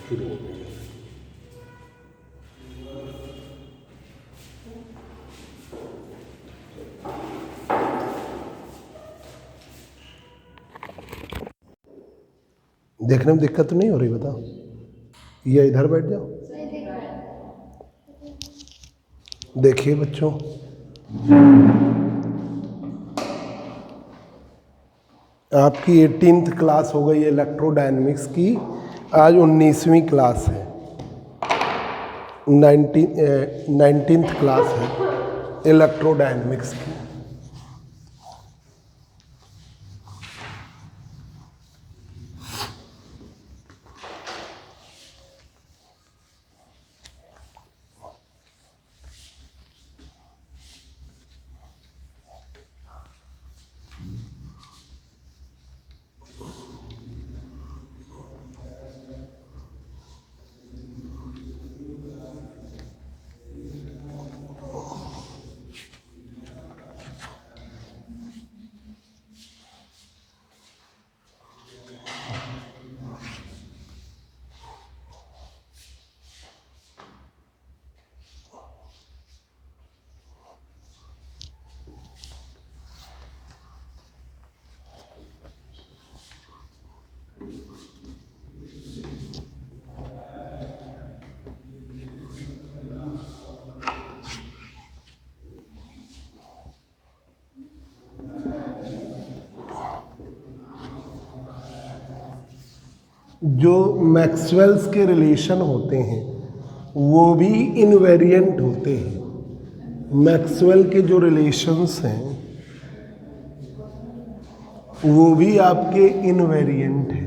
शुरू हो गई है। देखने में दिक्कत तो नहीं हो रही? बताओ। ये इधर बैठ जाओ। देखिए बच्चों, आपकी 18th क्लास हो गई इलेक्ट्रोडायनेमिक्स की। आज 19वीं क्लास है, 19th क्लास है इलेक्ट्रोडायनेमिक्स की। जो मैक्सवेल्स के रिलेशन होते हैं वो भी इनवेरिएंट होते हैं। मैक्सवेल के जो रिलेशंस हैं वो भी आपके इनवेरिएंट हैं।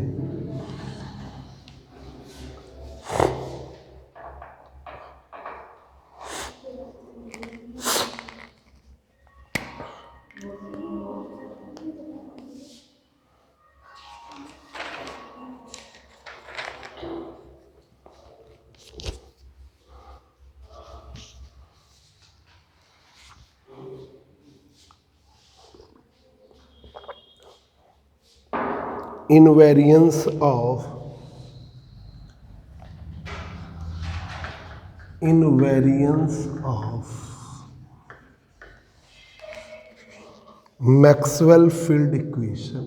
invariance of Maxwell field equation,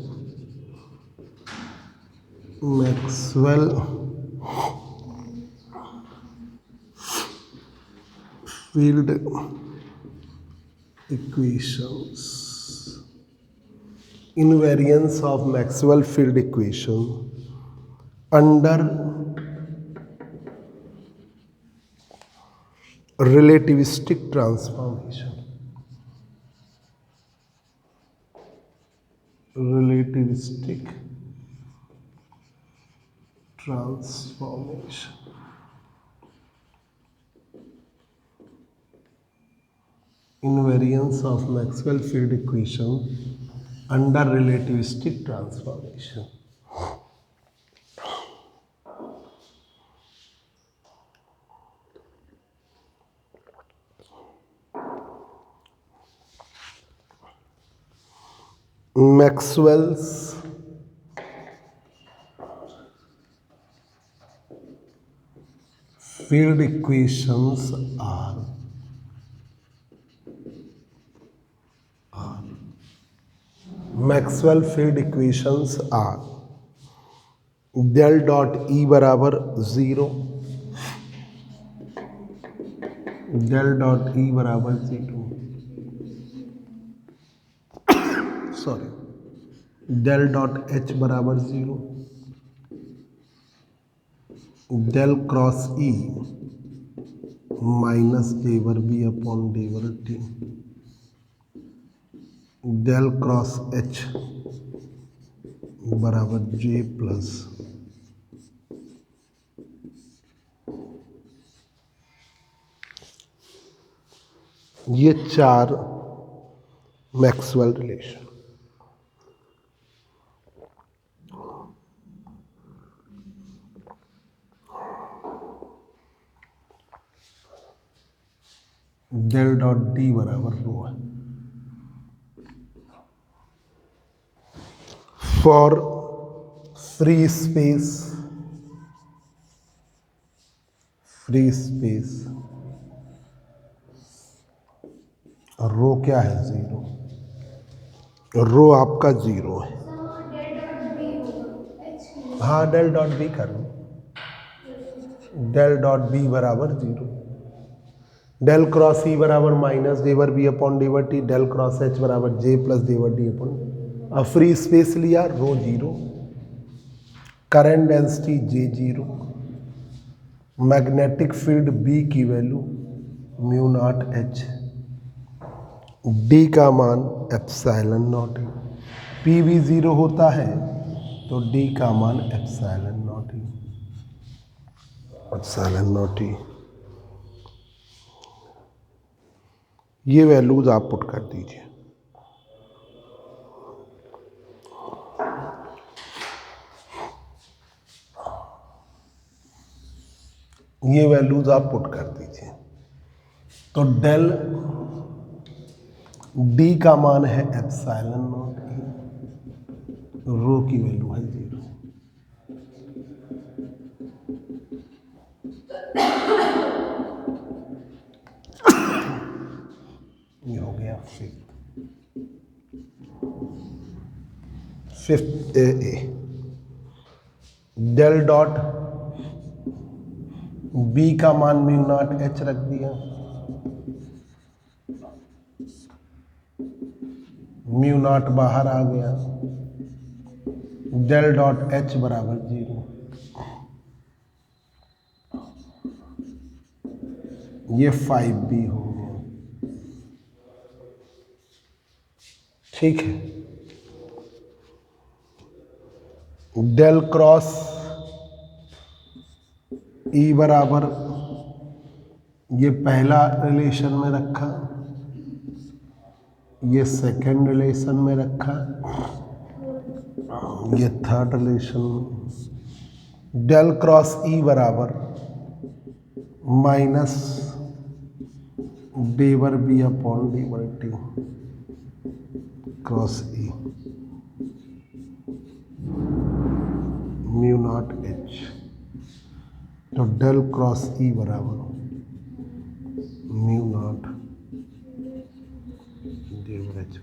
Maxwell field equations, invariance of Maxwell field equation under relativistic transformation, relativistic transformation. Invariance of Maxwell field equation under relativistic transformation. Maxwell's field equations are Maxwell field equations are del dot E बराबर 0, del dot E बराबर 0, sorry, del dot H बराबर 0, del cross E minus डेवर B upon डेवर T, del cross H बराबर J plus ये चार Maxwell relation. Del dot D बराबर rho है। For free space free space, rho क्या है? जीरो। रो आपका जीरो है। हाँ, डेल डॉट बी कर लो। डेल डॉट बी बराबर जीरो। डेल क्रॉस ई बराबर माइनस डेवर बी अपॉन डेवर टी। डेल क्रॉस एच बराबर जे प्लस डेवर डी अपॉन। अब फ्री स्पेस लिया, rho zero, current density J zero, magnetic field B की value mu naught H, D का मान एप्सिलॉन नॉट ई। पी भी जीरो होता है तो डी का मान epsilon naught E, epsilon naught E. ये वैल्यूज आप पुट कर दीजिए। ये वैल्यूज आप पुट कर दीजिए। तो डेल डी का मान है एप्सिलॉन नॉट ई, रो की वैल्यू है जीरो। ये हो गया फिफ्थ ए। डेल डॉट बी का मान म्यू नॉट एच रख दिया, म्यू नॉट बाहर आ गया, डेल डॉट एच बराबर जीरो। ये 5b हो गया। ठीक है। डेल क्रॉस ई बराबर, ये पहला रिलेशन में रखा, ये सेकंड रिलेशन में रखा, ये third relation. Del cross E बराबर माइनस डेवर बी अपॉन डेवर T cross E mu naught H. तो डेल क्रॉस ई बराबर म्यू नॉट डेवर एच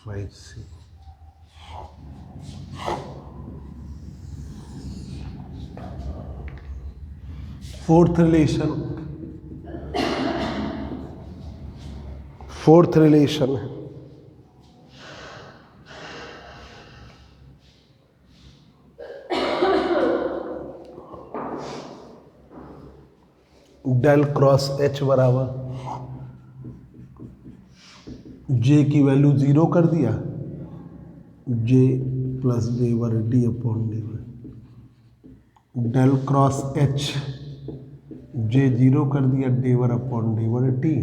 5c। फोर्थ रिलेशन है डेल क्रॉस एच बराबर जे की वैल्यू जीरो कर दिया, जे प्लस डेवर डी अपॉन डेवर। Del cross H J zero कर दिया, डेवर अपॉन डेवर टी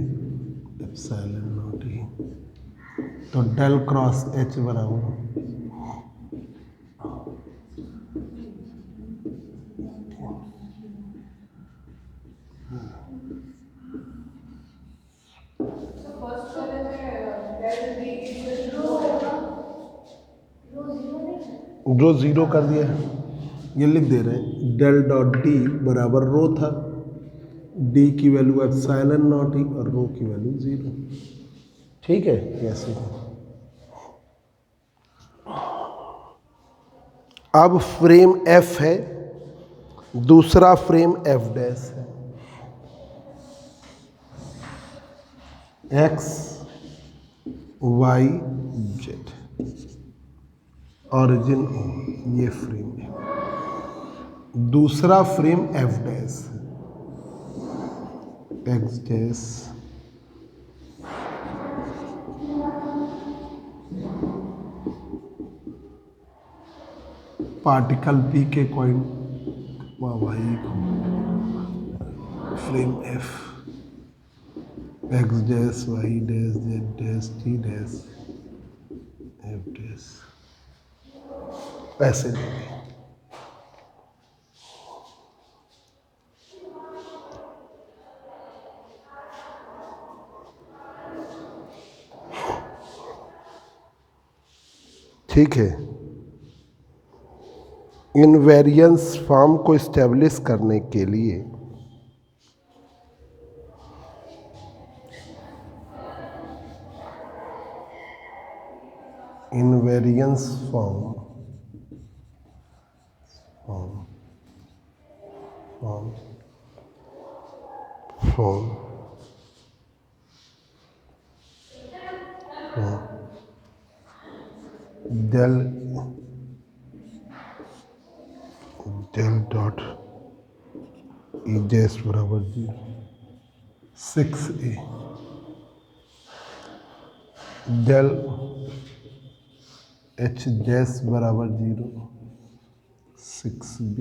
एप्सिलॉन नॉट ई। तो डेल क्रॉस एच बराबर जो जीरो कर दिया है, ये लिख दे रहे हैं। डेल डॉट डी बराबर रो था, डी की वैल्यू एप्सिलॉन नॉट ई और रो की वैल्यू जीरो। ठीक है, कैसे? अब फ्रेम एफ है, दूसरा फ्रेम एफ डैश है। X Y Z, origin O, ये फ्रेम है। दूसरा फ्रेम एफ डैश है, एक्स डैश पार्टिकल पी के कॉइन Y frame F, X dash Y dash Z dash T dash F dash, ऐसे देंगे। ठीक है। इनवेरियंस फॉर्म को इस्टेब्लिश करने के लिए invariance form form form form del del dot E dash बराबर 6a डेल एच डैश बराबर 6b।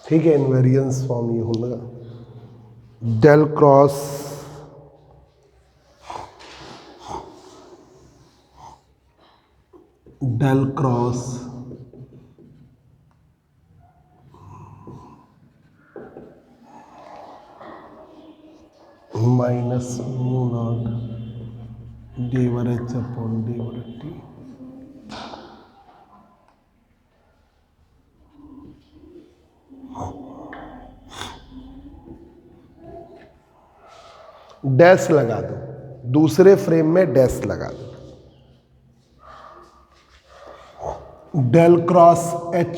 ठीक है, इनवेरियंस फॉर्म ये होगा del cross del cross minus mu naught डेवर एच अपॉन डेवर टी। डैश लगा दो, दूसरे फ्रेम में डैश लगा दो। डेल क्रॉस एच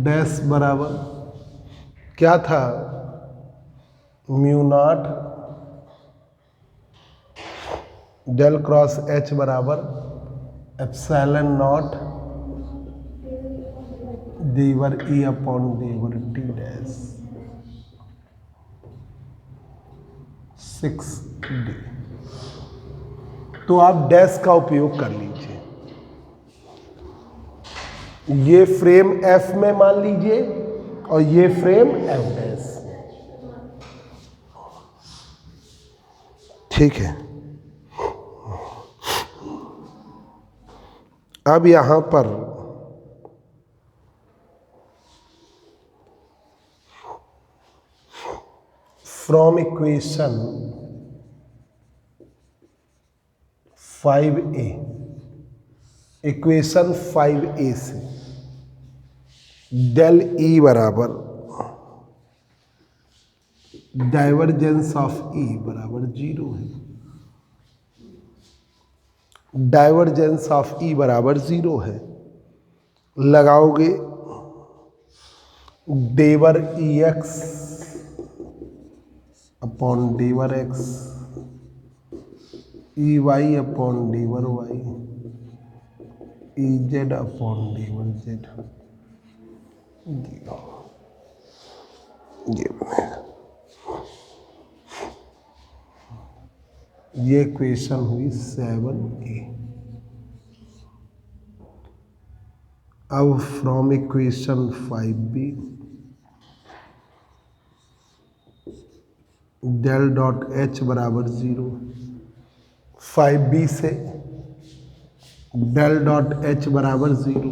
डैश बराबर क्या था, mu naught del cross H बराबर एप्सिलॉन नॉट डेवर ई अपॉन डेवर टी डैश 6d। तो आप डैश का उपयोग कर लीजिए, ये फ्रेम एफ में मान लीजिए और ये फ्रेम एफ डैश। ठीक है, अब यहां पर from equation 5a, equation 5a से डेल ई बराबर डाइवर्जेंस ऑफ ई बराबर 0 है। डाइवर्जेंस ऑफ ई बराबर 0 है। लगाओगे डेवर ई एक्स अपॉन डेवर एक्स ई वाई अपॉन डेवर वाई ई जेड अपॉन डेवर जेड, ये इक्वेशन हुई 7a। अब from equation 5b del dot H बराबर 0, 5b से डेल डॉट एच बराबर 0।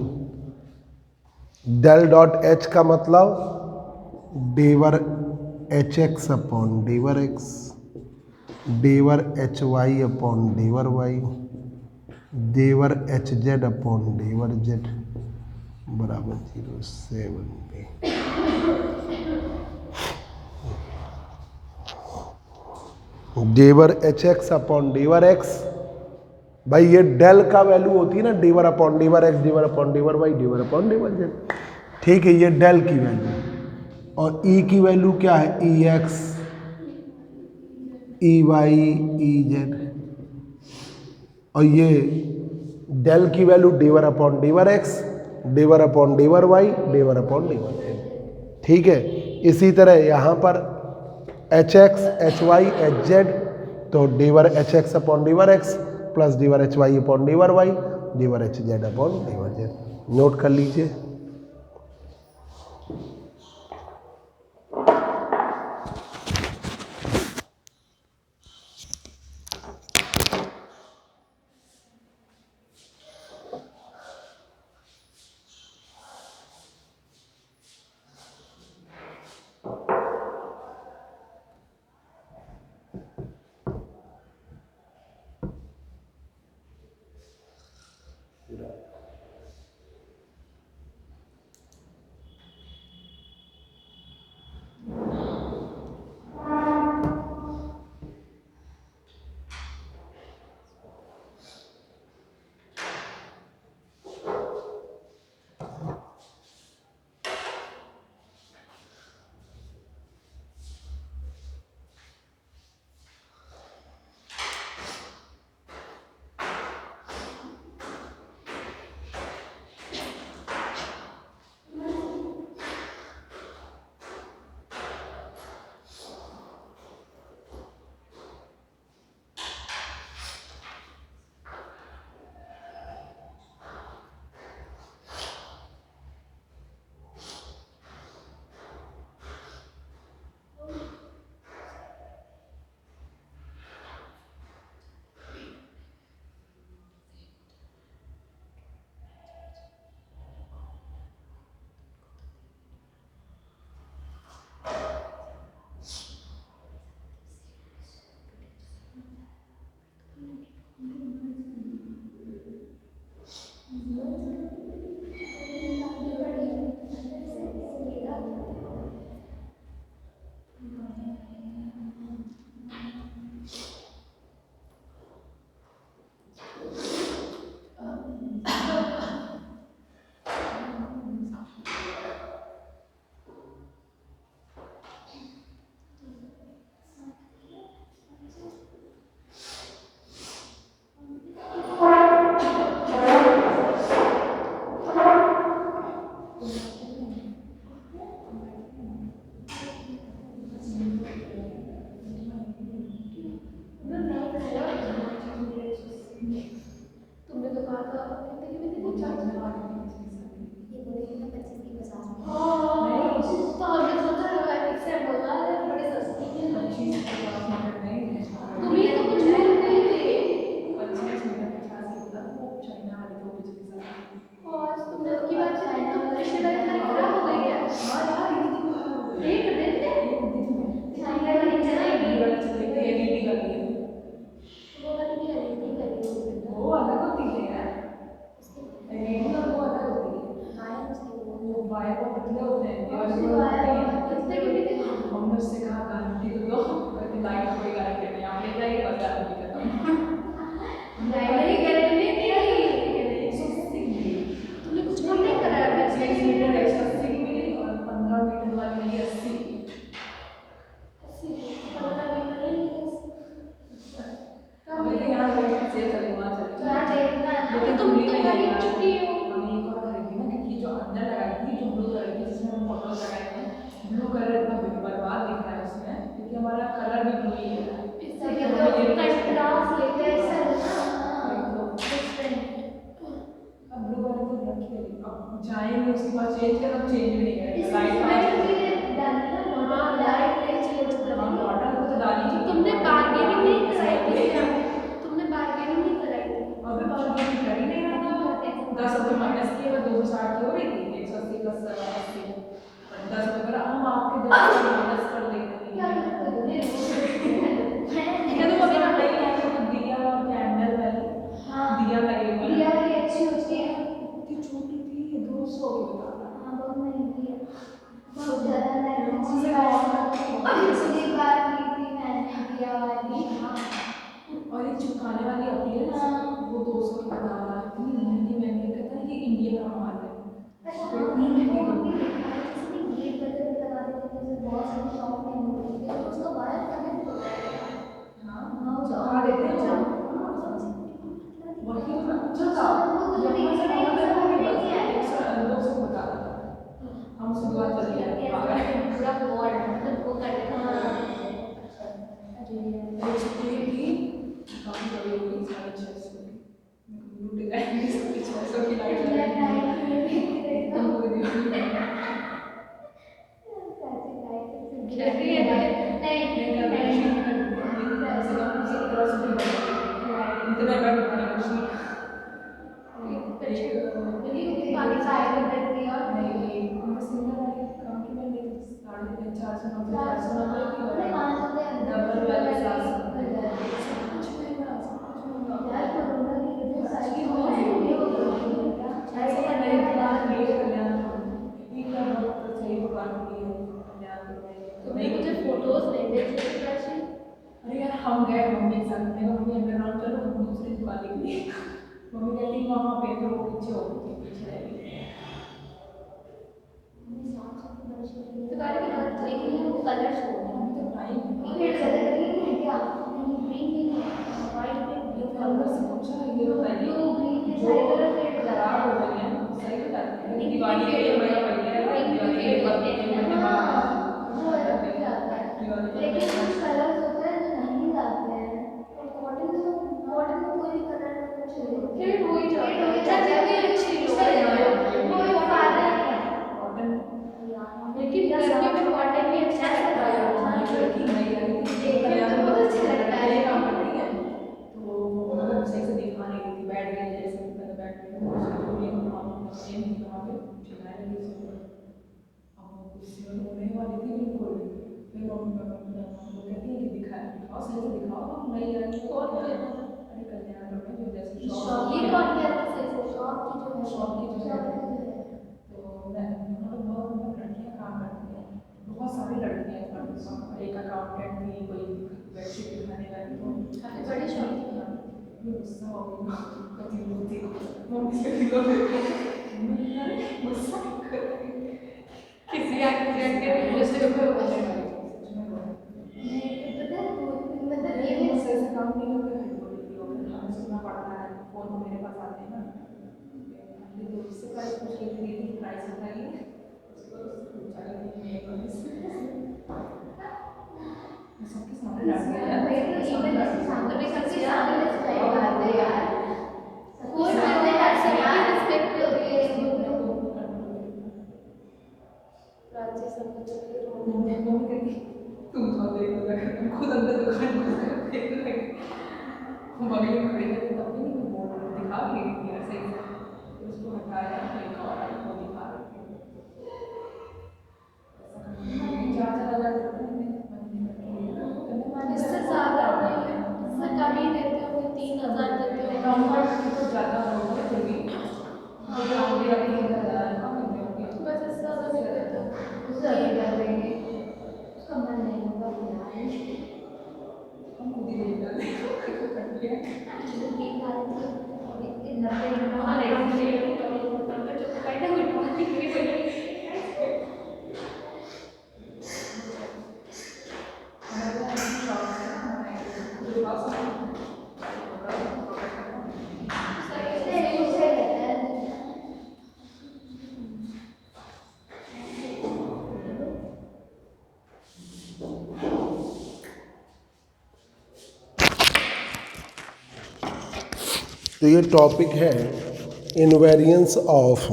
डेल डॉट एच का मतलब डेवर एच एक्स अपॉन डेवर एक्स डेवर एच वाई अपॉन डेवर वाई डेवर एच जेड अपॉन डेवर जेड बराबर 0, 7b। डेवर एच एक्स अपॉन डेवर एक्स, भाई ये डेल का वैल्यू होती है ना, डेवर अपॉन डेवर एक्स डेवर अपॉन डेवर वाई डेवर अपॉन डेवर जेड। ठीक है, ये डेल की वैल्यू। और ई की वैल्यू क्या है, E X E Y E Z. और ये डेल की वैल्यू डेवर अपॉन डेवर एक्स डेवर अपॉन डेवर वाई डेवर अपॉन डेवर जेड। ठीक है, इसी तरह यहाँ पर H X H Y H Z, तो डेवर एच एक्स अपॉन डेवर एक्स प्लस डेवर एच वाई अपॉन डेवर वाई डेवर एच जेड अपॉन डेवर जेड। नोट कर लीजिए। तुमने तो कहा था कितने कितने चार्ज लगा ये बोलेंगे ना 25 की 50 में तो हमने सोचा लगा इससे बोला है बड़े सस्ती है 25 नहीं तुम्ही तो कुछ बोल नहीं थे 25 में 50 की था वो चाइना वाली तो बिजली सा और तुमने की बात से तो रिश्तेदारी सारी खराब हो गई है हां यार एक दिन में चाइना वाली चलेगी एलईडी का वो वाली नहीं एलईडी का वो अलग होती है यार एलईडी का वो अलग होती है वायर उसके वो वायर को पतले होते हैं और वो वायर पतले भी थे हमने उससे कहा गारंटी तो दो कहती लाइट कोई गारंटी नहीं आप ले जाइए बस गारंटी खत्म लाइट की गारंटी नहीं तुमने कुछ कम नहीं कराया 6 मीटर एक्स्ट्रा 80 मिली और 15 मीटर वाली मिली 80 15 मीटर नहीं अभी तो यहाँ से चले वहाँ चले यहाँ देखना लेकिन तुम खरीद चुकी हो हमने एक और खरीदी ना क्योंकि जो अंदर लगाई थी जो ब्लू कलर की जिसमें हम फोटोज लगाए थे ब्लू कलर इतना बर्बाद दिख रहा है उसमें क्योंकि हमारा कलर भी ब्लू ही है इससे कंट्रास्ट लेते हैं सर ना डिफरेंट अब ब्लू वाले तो रखिए अब जाएंगे उसके बाद चेंज कर अब चेंज भी नहीं करेंगे लाइट डालना हां लाइट नहीं चेंज करना मॉडल को तो डाली तुमने बार्गेनिंग नहीं कराई थी तुमने बार्गेनिंग नहीं कराई थी अभी बार्गेनिंग कर ही नहीं रहा था 10 रुपए माइनस किए वो 260 की हो रही थी 180 का 80 10 रुपए पर हम आपके 2 माइनस कर देंगे क्या तो अभी ना नहीं है तो दिया और कैंडल वाली हां दिया लगेगा दिया की अच्छी होती है इतनी छोटी थी 200 की बता रहा हां बहुत महंगी है बहुत ज़्यादा महंगी है पिछली बार ली थी मैंने दिया वाली और एक चिपकाने वाली आती है ना वो 200 की बता रहा है इतनी महंगी महंगी कहता है कि इंडिया का माल है इतनी महंगी होती है किसी ग्रे कलर लगा देते हैं जैसे बहुत सारी शॉप में होती है तो उसका वायर कनेक्ट होता है हाँ हाँ वो लगा देते हैं वही तो अच्छा था जब मैं से बात कर रहा हूँ 200 बता रहा था हम उसके बाद चले गए पूरा वॉल मतलब वो कर देना एक छुट्टी थी काफ़ी बड़ी हो गई 650 की ब्लू डिजाइन की 600 की लाइट लगी हम पूरी दिवाली निकली। मम्मी कहती वहाँ पे तो वो पीछे हो गई, पीछे रह गई। तो गाड़ी की बात लेकिन वो कलर छोड़ मम्मी तो टाइम ये कलर ग्रीन है क्या? नहीं ग्रीन नहीं है, वाइट में ब्लू अंदर से पूछा ये बताइए ब्लू ग्रीन के जो सारे कलर फेड हो खराब हो जाते गई है सही बताते हैं हैं। दिवाली के लिए महीना पहले पिंक दिवाली के फेड बाद होते हैं महीने हाँ, बाद वो अलग हो जाता है। लेकिन कुछ कलर्स होते हैं जो नहीं जाते हैं, और कॉटन में कोई कलर कुछ फिर हो ही जाता है, चाहे अच्छी कोई फायदा नहीं है। कॉटन लेकिन गर्मी में कॉटन भी अच्छा लगता है, लड़की नहीं आई थी एकदम तो बहुत अच्छा लगता है। ये काम करती है तो वो मतलब सही से दिखा नहीं रही थी बैठ गई जैसे मैंने बैठ गई उसको ये कहाँ पे चिल्लाने लगी उसको अब वो गुस्से में रोने वाली थी बिल्कुल फिर मम्मी पापा को कहती है कि दिखाओ सही से दिखाओ नहीं आई तो और क्या अरे कल्याण में जो जैसे शॉप ये कौन कहता है सही से शॉप की जो है शॉप की जो है है तो मैं मतलब बहुत मतलब लड़कियां काम करती हैं बहुत सारी लड़कियां हैं एक अकाउंटेंट थी कोई बेडशीट दिखाने वाली तो काफी बड़ी शॉप थी। गुस्सा हो गया कभी बोलती मम्मी से किलो गुस्सा किसी एक्सीडेंट के गुस्से में हो गए। नहीं पता है मतलब ये भी सही से काम नहीं करते हैं बोली थी और हमें सुनना पड़ता है फोन तो मेरे पास आते हैं ना तो उससे प्राइस पूछ रही थी दीदी प्राइस बताइए उसको पूछा कि मेरे को सबके सामने डाल दिया यार वही तो इवन जैसे सामने सबके सामने सही बात है यार, कोई बंदे का सबकी रिस्पेक्ट होती है राज्य सब कुछ मम्मी कहती तुम तो देख लो खुद अंदर दुकान घुस कर देख लगे मम्मी ने खड़ी करके तब भी नहीं बोल दिखा भी नहीं दिया सही से उसको हटाया एक और को दिखा इससे ज़्यादा नहीं है, इससे कम ही देते हो 3,000 देते हो कंफर्ट तो ज़्यादा होगा फिर भी बस इससे ज़्यादा नहीं देते उससे अधिक कर देंगे उसका मन नहीं होगा हम खुद ही देख डाले तो ये टॉपिक है invariance of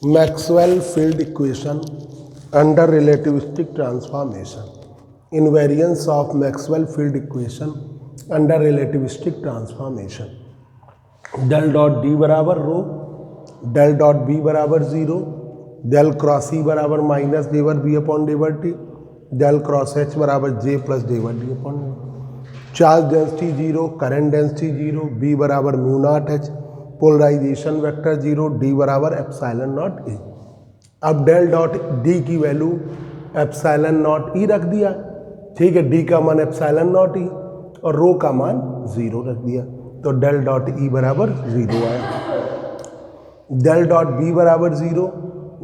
Maxwell field equation under relativistic transformation. Invariance of Maxwell field equation under relativistic transformation. Del dot D बराबर रो, डेल डॉट बी बराबर ज़ीरो, डेल क्रॉस ई बराबर माइनस डेवर बी अपॉन डेवर T, del cross H बराबर J plus डेवर D upon charge density zero, current density zero, B बराबर mu naught H, polarization vector zero, D बराबर epsilon naught A. अब del dot D की value epsilon naught ई रख दिया, ठीक है, डी का मान एप्सिलॉन नॉट ई और रो का मान ज़ीरो रख दिया, तो डेल डॉट ई बराबर ज़ीरो आया। डेल डॉट बी बराबर ज़ीरो,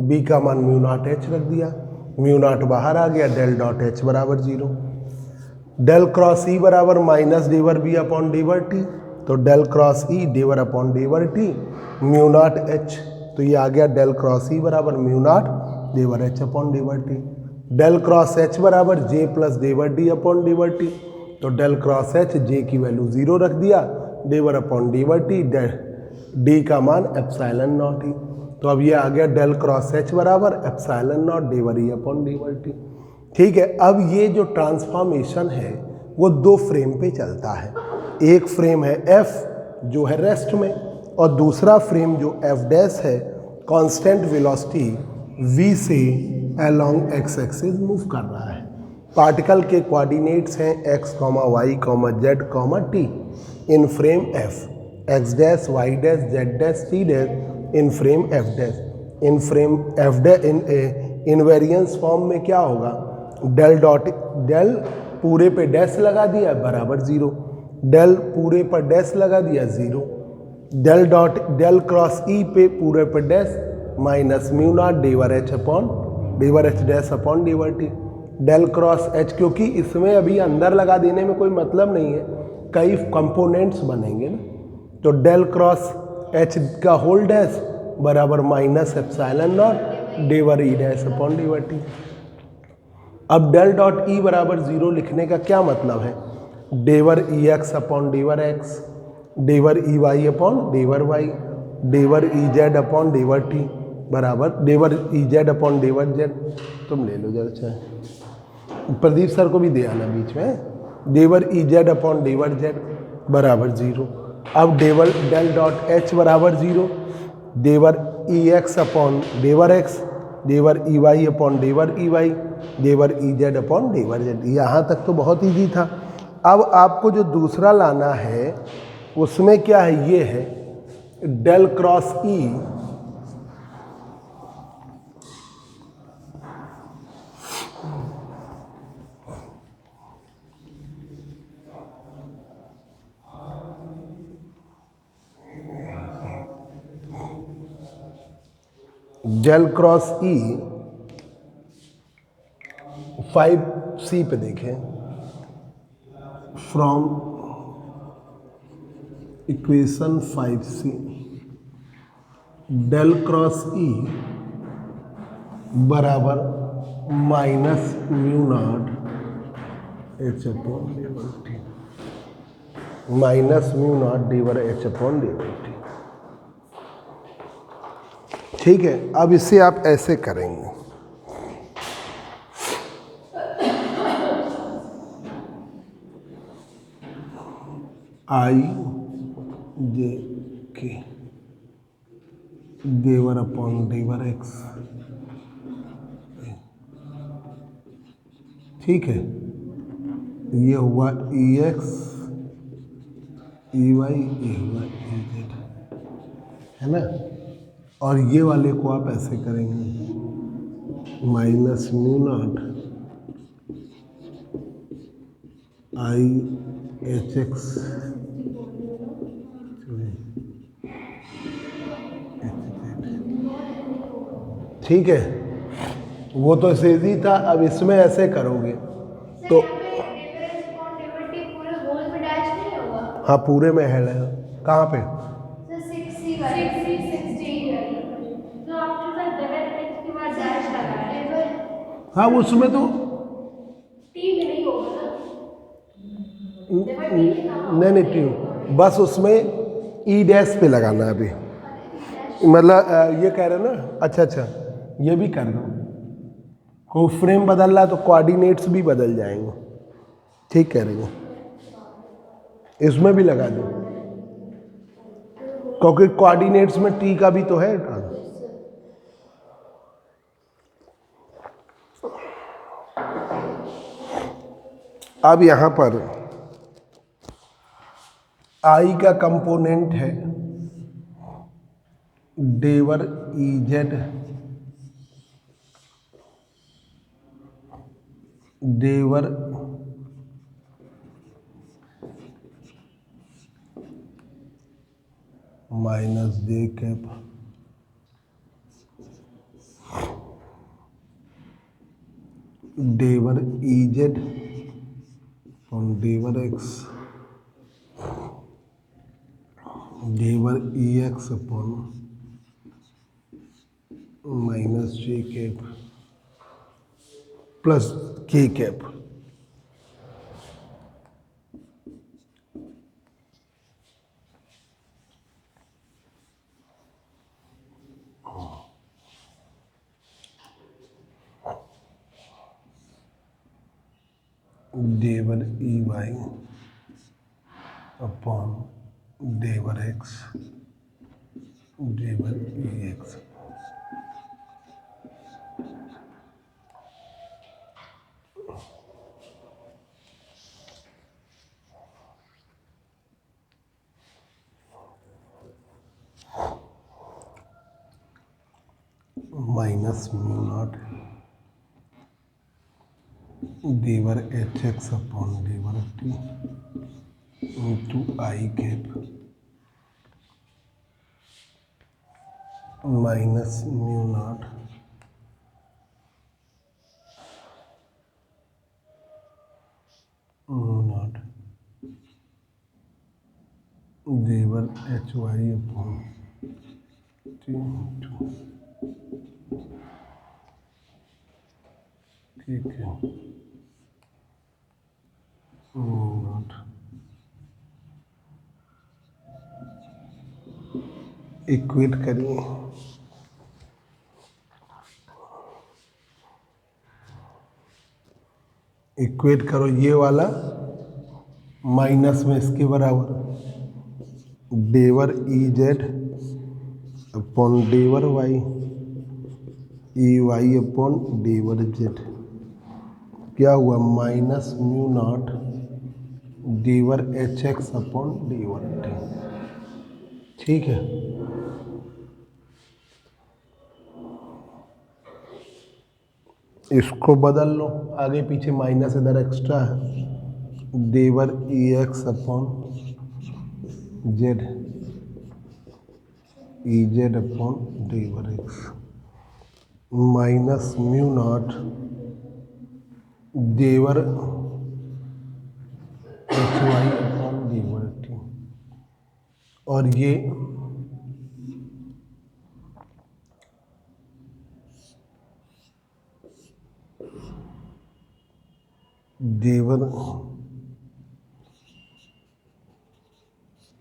बी का मान म्यू नॉट एच रख दिया, म्यू नॉट बाहर आ गया, डेल डॉट एच बराबर ज़ीरो। डेल क्रॉस ई बराबर माइनस डेवर बी अपॉन डेवर टी, तो डेल क्रॉस ई डेवर अपॉन डेवर टी म्यू नॉट एच, तो ये आ गया डेल क्रॉस ई बराबर म्यू नॉट डेवर एच अपॉन डेवर टी। डेल क्रॉस एच बराबर जे प्लस डेवर डी अपॉन डेवर टी, तो डेल क्रॉस एच जे की वैल्यू ज़ीरो रख दिया, डेवर अपॉन डेवर टी, डी का मान एप्सिलॉन नॉट ई, तो अब ये आ गया डेल क्रॉस एच बराबर एप्सिलॉन नॉट डेवर ई अपॉन डेवर टी। ठीक है, अब ये जो ट्रांसफॉर्मेशन है वो दो फ्रेम पे चलता है, एक फ्रेम है एफ जो है रेस्ट में और दूसरा फ्रेम जो एफ डैश है कांस्टेंट वेलोसिटी v से अलोंग एक्स एक्सिस मूव कर रहा है। पार्टिकल के कोऑर्डिनेट्स हैं x, y, z, t in frame f, x dash, y dash, z dash, t dash in frame f dash. In frame f dash invariance form में क्या होगा, del dot del पूरे पे डैश लगा दिया बराबर ज़ीरो, डेल पूरे पर डैश लगा दिया 0, डेल क्रॉस ई पे पूरे पर डैश माइनस म्यू नॉट डेवर एच अपॉन डेवर एच डैश अपॉन डेवर टी। डेल क्रॉस एच, क्योंकि इसमें अभी अंदर लगा देने में कोई मतलब नहीं है, कई कंपोनेंट्स बनेंगे ना, तो डेल क्रॉस एच का होल डैश बराबर माइनस एप्सिलॉन नॉट डेवर ई डैश अपॉन डेवर टी। अब डेल डॉट ई बराबर 0 लिखने का क्या मतलब है, डेवर ई एक्स अपॉन डेवर एक्स, डेवर ई वाई अपॉन डेवर वाई, डेवर ई जेड अपॉन डेवर टी बराबर डेवर ई जेड अपॉन डेवर जेड। तुम ले लो जरा चाहे, प्रदीप सर को भी दे आना बीच में, डेवर ई जेड अपॉन डेवर जेड बराबर 0। अब डेल डॉट एच बराबर 0, डेवर ई एक्स अपॉन डेवर एक्स, डेवर ई वाई अपॉन डेवर ई वाई, डेवर ई जेड अपॉन डेवर जेड। यहाँ तक तो बहुत ईजी था। अब आपको जो दूसरा लाना है उसमें क्या है, ये है del cross E del cross E 5C पे देखें, from equation 5C del cross E बराबर minus mu naught H upon डेवर टी, माइनस म्यू नॉट डेवर एच अपॉन डेवर टी। ठीक है, अब इसे आप ऐसे करेंगे, आई जे के डेवर अपॉन डेवर एक्स, ठीक है, ये हुआ ई एक्स ई वाई, ये हुआ ई जेड, है ना। और ये वाले को आप ऐसे करेंगे, minus mu not I H x, ठीक है, वो तो इजी था। अब इसमें ऐसे करोगे तो हाँ पूरे में है, कहाँ पे, हाँ उसमें तो नहीं ट्यू, बस उसमें ई डैश पे लगाना है अभी, मतलब ये कह रहे हो ना। अच्छा, ये भी कर दो, को फ्रेम बदल रहा तो कोऑर्डिनेट्स भी बदल जाएंगे, ठीक कह रही हो, इसमें भी लगा दो, क्योंकि कोऑर्डिनेट्स में टी का भी तो है। अब यहां पर आई का कंपोनेंट है डेवर ई जेड, डेवर माइनस जे कैप, डेवर ई जेड ऑन डेवर एक्स, डेवर E X upon minus J cap plus K cap. डेवर ई वाई अपॉन डेवर एक्स, डेवर E X, minus mu naught डेवर एच एक्स अपॉन डेवर T into I cap minus mu naught देवर H Y upon ठीक है not equate करिए equate करो ये वाला माइनस में इसके बराबर डेवर ई जेड अपॉन डेवर वाई ई वाई अपॉन डेवर जेड क्या हुआ माइनस म्यू नॉट डेवर एच एक्स अपॉन डेवर टी ठीक है। इसको बदल लो आगे पीछे माइनस इधर एक्स्ट्रा है डेवर E X upon Z E Z upon डेवर एक्स माइनस म्यू नॉट डेवर एच वाई अपॉन डेवर टी और ये डेवर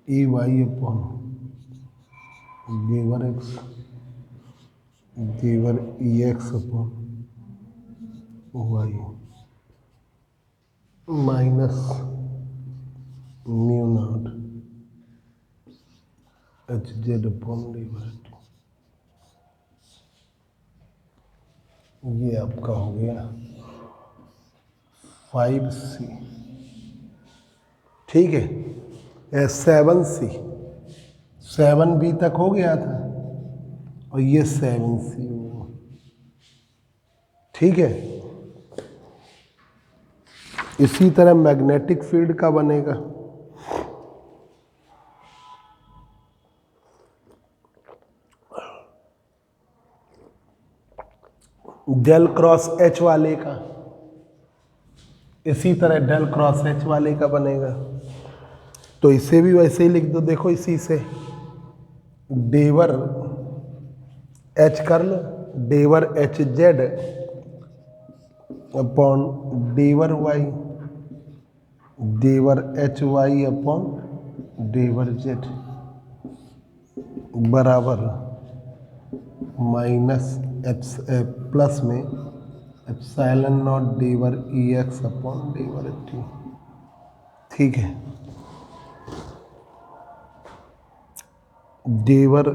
ई वाई अपॉन डेवर एक्स डेवर E X upon Y minus mu naught H Z upon डेवर टी ये आपका हो गया 5C ठीक है 7C 7B तक हो गया था और ये 7C हुआ ठीक है। इसी तरह मैग्नेटिक फील्ड का बनेगा डेल क्रॉस एच वाले का इसी तरह डेल क्रॉस एच वाले का बनेगा तो इसे भी वैसे ही लिख दो देखो इसी से डेवर एच कर लो डेवर एच जेड अपॉन डेवर वाई डेवर एच वाई अपॉन डेवर जेड बराबर माइनस प्लस में एप्सिलॉन नॉट डेवर ई एक्स अपॉन डेवर टी ठीक है। डेवर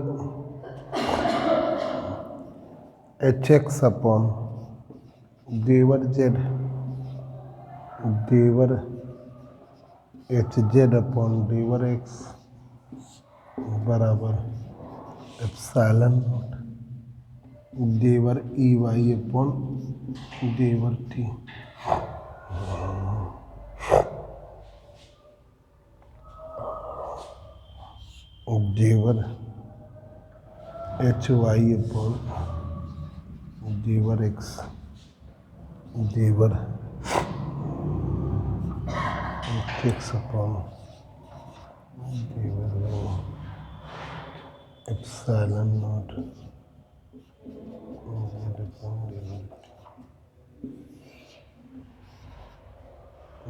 एच एक्स अपॉन डेवर जेड डेवर एच जेड अपॉन डेवर एक्स बराबर एप्सिलॉन नॉट डेवर ई वाई अपॉन डेवर टी डेवर एच वाई अपॉन डेवर एक्स डेवर एच एक्स अपॉन डेवर एप्सिलॉन नॉट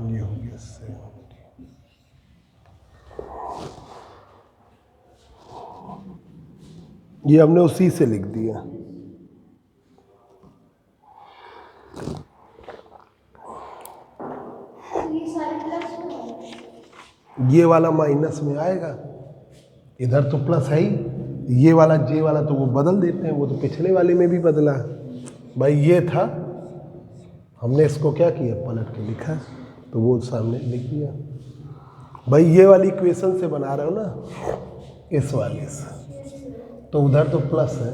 ये हो गया 70 ये हमने उसी से लिख दिया ये सारे प्लस हो ये वाला माइनस में आएगा इधर तो प्लस है ही ये वाला जे वाला तो वो बदल देते हैं वो तो पिछले वाले में भी बदला भाई ये था हमने इसको क्या किया पलट के लिखा तो वो सामने लिख दिया भाई ये वाली इक्वेशन से बना रहे हो ना इस वाले से तो उधर तो प्लस है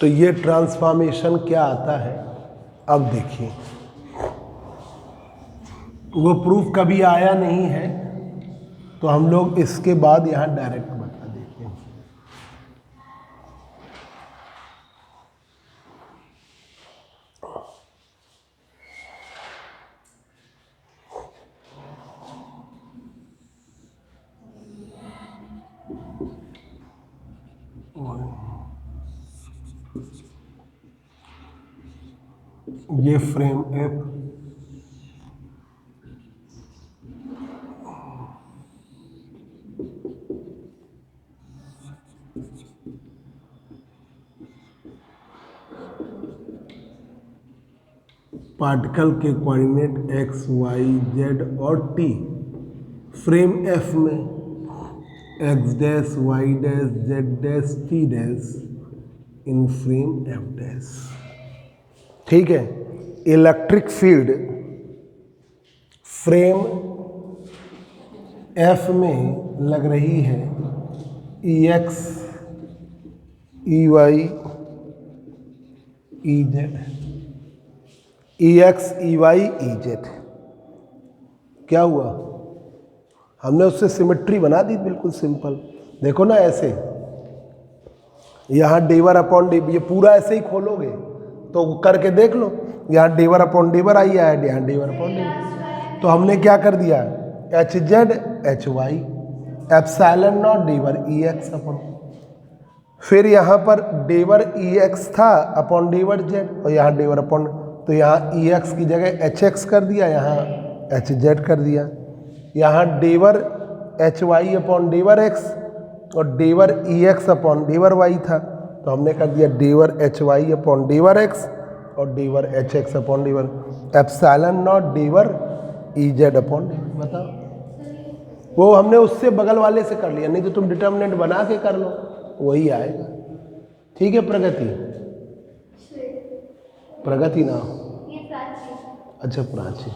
तो ये ट्रांसफॉर्मेशन क्या आता है अब देखिए, वो प्रूफ कभी आया नहीं है तो हम लोग इसके बाद यहाँ डायरेक्ट बता देते हैं। ये फ्रेम एफ पार्टिकल के कोऑर्डिनेट एक्स वाई जेड और टी फ्रेम एफ में X dash Y dash Z dash T dash in frame F dash. ठीक है, इलेक्ट्रिक फील्ड फ्रेम एफ में लग रही है E X E Y E Z, E X E Y E Z. क्या हुआ, हमने उससे सिमेट्री बना दी बिल्कुल सिंपल। देखो ना ऐसे, यहाँ डेवर अपॉन डी, ये पूरा ऐसे ही खोलोगे तो करके देख लो, यहाँ डेवर अपॉन डेवर आई है, यहाँ डेवर अपॉन डेवर। तो हमने क्या कर दिया, H Z H Y epsilon naught डेवर ई एक्स अपॉन, फिर यहाँ पर डेवर ई एक्स था अपॉन डेवर जेड और यहाँ डेवर अपॉन, तो यहाँ ई एक्स की जगह एच एक्स कर दिया, यहाँ एच जेड कर दिया। यहाँ डेवर एच वाई अपॉन डेवर एक्स और डेवर ई एक्स अपॉन डेवर वाई था, तो हमने कर दिया डेवर एच वाई अपॉन डेवर एक्स और डेवर एच एक्स अपॉन डेवर एप्सिलॉन नॉट डेवर ई जेड अपॉन डेवर। बताओ, वो हमने उससे बगल वाले से कर लिया, नहीं तो तुम डिटर्मिनेंट बना के कर लो, वही आएगा। ठीक है, प्रगति प्रगति ना, ये प्राची। अच्छा प्राची।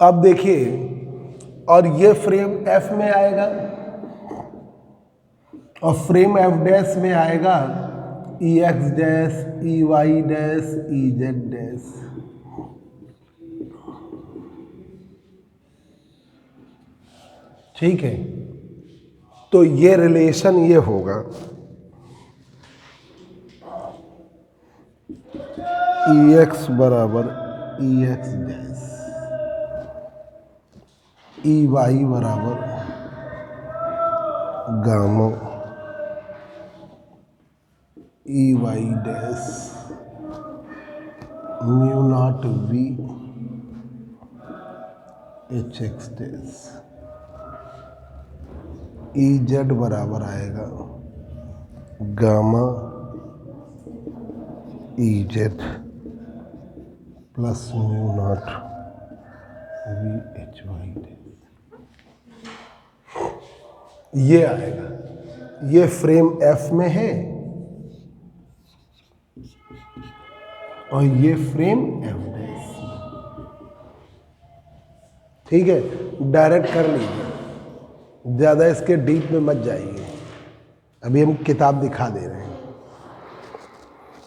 अब देखिए, और ये फ्रेम एफ में आएगा और फ्रेम एफ डैश में आएगा E X dash E Y dash E Z dash. ठीक है, तो ये रिलेशन ये होगा ई एक्स बराबर E X dash, E Y बराबर gamma E Y dash mu naught V H X dash, E Z बराबर आएगा gamma E Z plus mu naught V H Y dash. ये आएगा, ये फ्रेम एफ में है और ये फ्रेम एफ डैश। ठीक है, डायरेक्ट कर लीजिए, ज़्यादा इसके डीप में मत जाइए, अभी हम किताब दिखा दे रहे हैं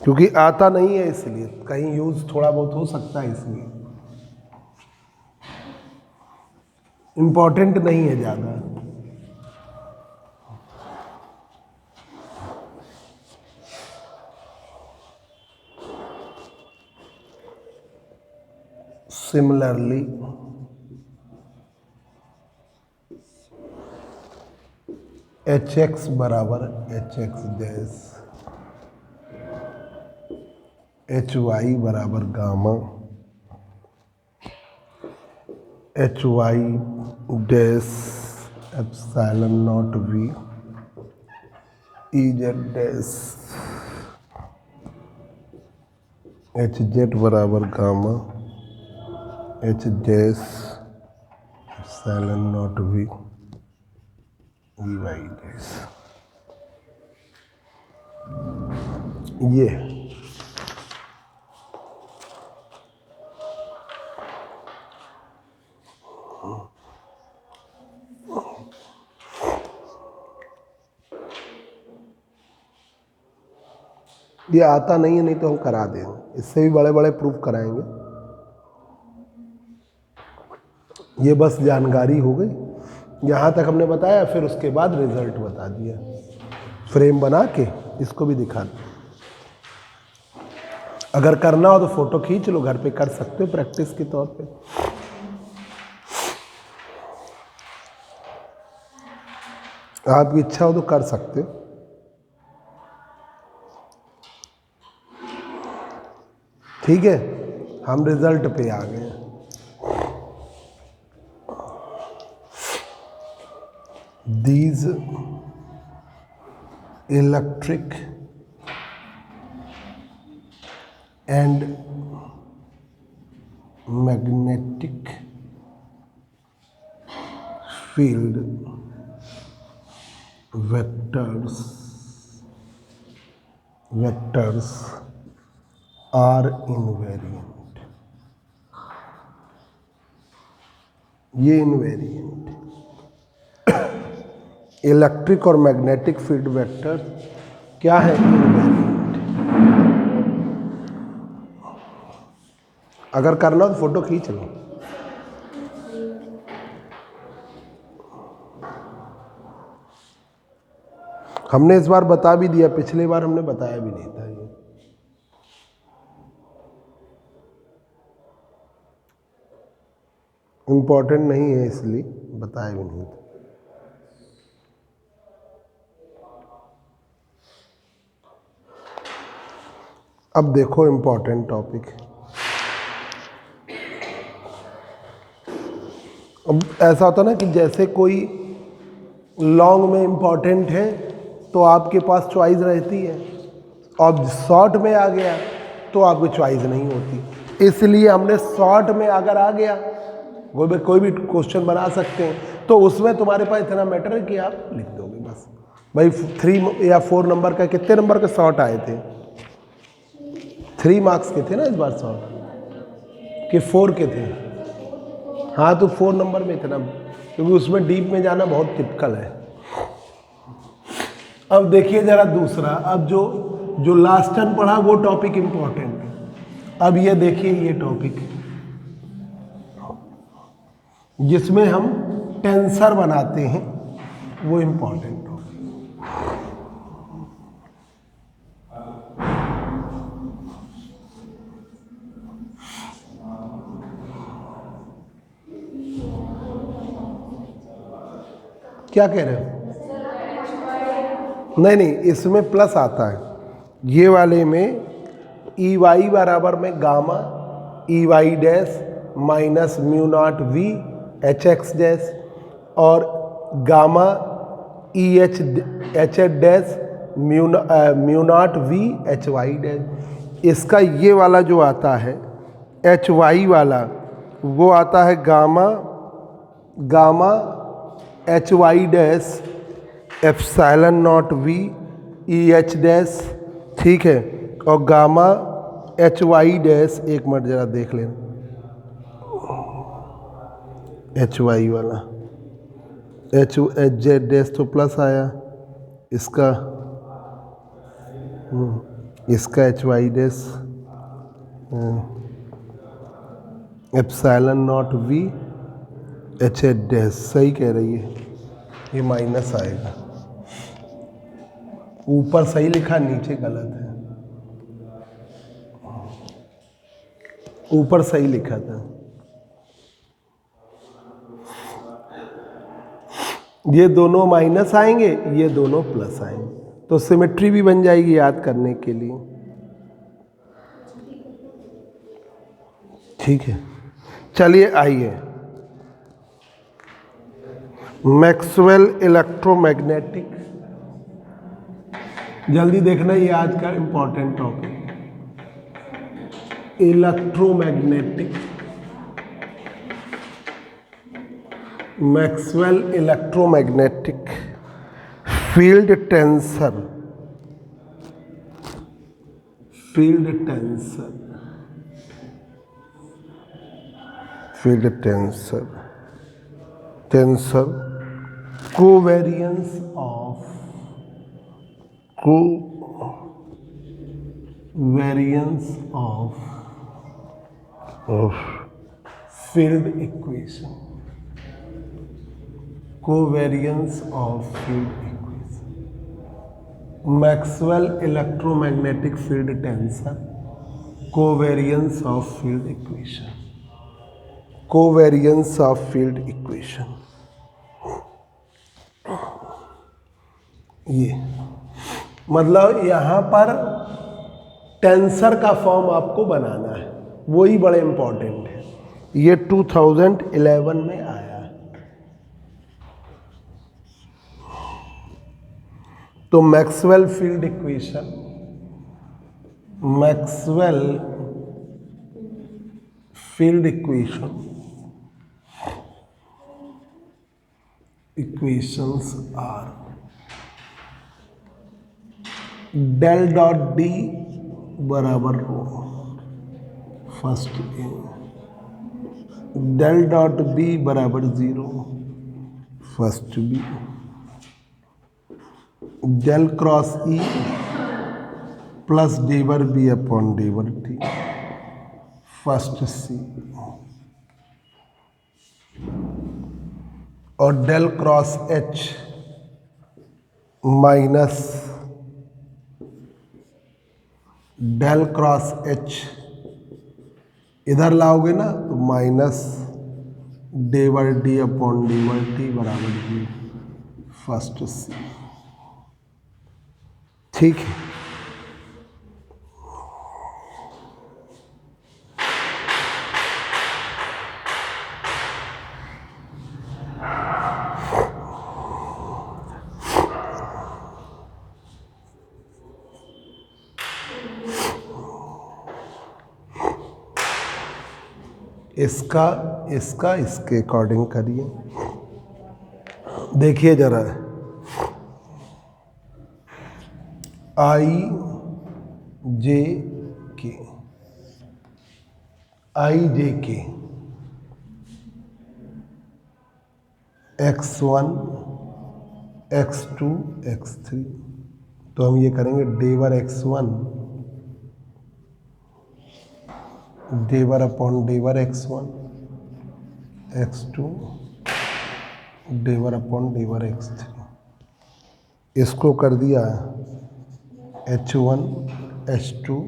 क्योंकि आता नहीं है, इसलिए कहीं यूज़ थोड़ा बहुत हो सकता है, इसलिए इम्पोर्टेंट नहीं है ज़्यादा। Similarly, एच एक्स बराबर H X dash, H Y बराबर gamma H Y dash epsilon naught V E Z dash, H Z बराबर gamma H dash epsilon naught V E Y dash. ये ये आता नहीं है, नहीं तो हम करा देंगे, इससे भी बड़े बड़े प्रूफ कराएंगे। ये बस जानकारी हो गई, यहाँ तक हमने बताया, फिर उसके बाद रिजल्ट बता दिया, फ्रेम बना के इसको भी दिखा दो। अगर करना हो तो फोटो खींच लो, घर पे कर सकते हो प्रैक्टिस के तौर पे। आपकी इच्छा हो तो कर सकते हो। ठीक है, हम रिजल्ट पे आ गए। These electric and magnetic field vectors are invariant। ये इनवेरिएंट इलेक्ट्रिक और मैग्नेटिक फील्ड वेक्टर क्या है? इनवेरिएंट। अगर करना हो तो फोटो खींच लो। हमने इस बार बता भी दिया, पिछली बार हमने बताया भी नहीं था। ये इम्पोर्टेंट नहीं है इसलिए बताया भी नहीं था। अब देखो इम्पोर्टेंट टॉपिक। अब ऐसा होता ना कि जैसे कोई लॉन्ग में इम्पोर्टेंट है तो आपके पास चॉइस रहती है, और शॉर्ट में आ गया तो आपकी चॉइस नहीं होती। इसलिए हमने शॉर्ट में अगर आ गया, कोई भी क्वेश्चन बना सकते हैं, तो उसमें तुम्हारे पास इतना मैटर है कि आप लिख दोगे बस। भाई 3 या 4 नंबर का, कितने नंबर के शॉर्ट आए थे? 3 मार्क्स के थे ना इस बार शॉर्ट, कि 4 के थे? हाँ, तो 4 नंबर में इतना, क्योंकि उसमें डीप में जाना बहुत टिपिकल है। अब देखिए जरा दूसरा, अब जो लास्ट टाइम पढ़ा वो टॉपिक इम्पोर्टेंट है। अब ये देखिए, ये टॉपिक जिसमें हम टेंसर बनाते हैं, वो इम्पोर्टेंट टॉपिक। क्या कह रहे हो? नहीं, इसमें प्लस आता है। ये वाले में ई वाई बराबर में gamma E Y dash minus mu naught V H X dash, और gamma E H dash mu naught V H Y dash. इसका ये वाला जो आता है एच वाई वाला, वो आता है gamma H Y dash epsilon naught V E H dash, ठीक है। और गामा एच वाई डैश, एक मिनट जरा देख लेना, एच वाई वाला एच जेड डैश तो प्लस आया, इसका H Y dash epsilon naught V H H dash, सही कह रही है, ये माइनस आएगा। ऊपर सही लिखा, नीचे गलत है। ऊपर सही लिखा था। ये दोनों माइनस आएंगे, ये दोनों प्लस आएंगे, तो सिमेट्री भी बन जाएगी याद करने के लिए। ठीक है, चलिए आइए, मैक्सवेल इलेक्ट्रोमैग्नेटिक, जल्दी देखना, ये आज का important topic. Electromagnetic, Maxwell electromagnetic field tensor, tensor covariance of variance of field equation, covariance of field equation, Maxwell electromagnetic field tensor, covariance of field equation, covariance of field equation। ये मतलब यहाँ पर tensor का form आपको बनाना है, वही बड़े important है। ये 2011 में आया है। तो Maxwell field equation, Maxwell field equation, equations are del dot D बराबर rho first A, del dot B बराबर 0 first B, del cross E plus डेवर बी अपॉन डेवर टी फर्स्ट सी, और del cross H minus del cross H इधर लाओगे ना तो minus डेवर डी अपॉन डेवर टी बराबर 0 फर्स्ट सी। ठीक है, इसका इसका इसके अकॉर्डिंग करिए। देखिए जरा, आई जे के, आई जे के x1 x2 x3, तो हम ये करेंगे डेवर x1 डेवर अपॉन डेवर x1 x2 डेवर अपॉन डेवर x3, इसको कर दिया h1 h2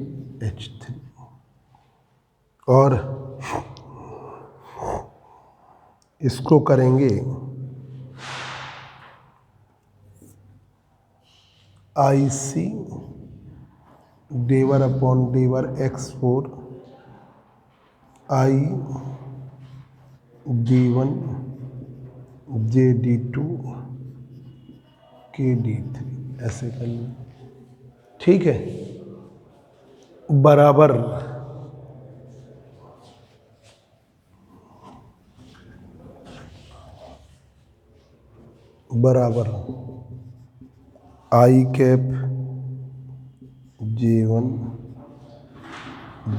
h3, और इसको करेंगे IC डेवर अपॉन डेवर x4 I D1 J D2 K D3, ऐसे कर लो। ठीक है, बराबर बराबर I cap J1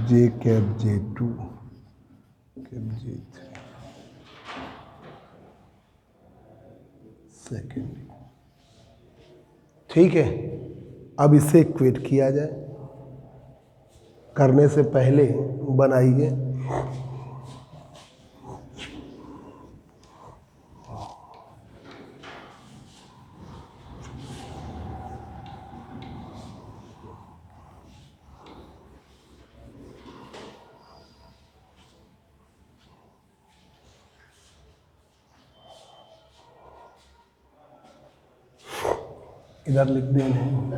J cap J2 cap J3 second. ठीक है, अब इसे इक्वेट किया जाए। करने से पहले बनाइए इधर लिख देंगे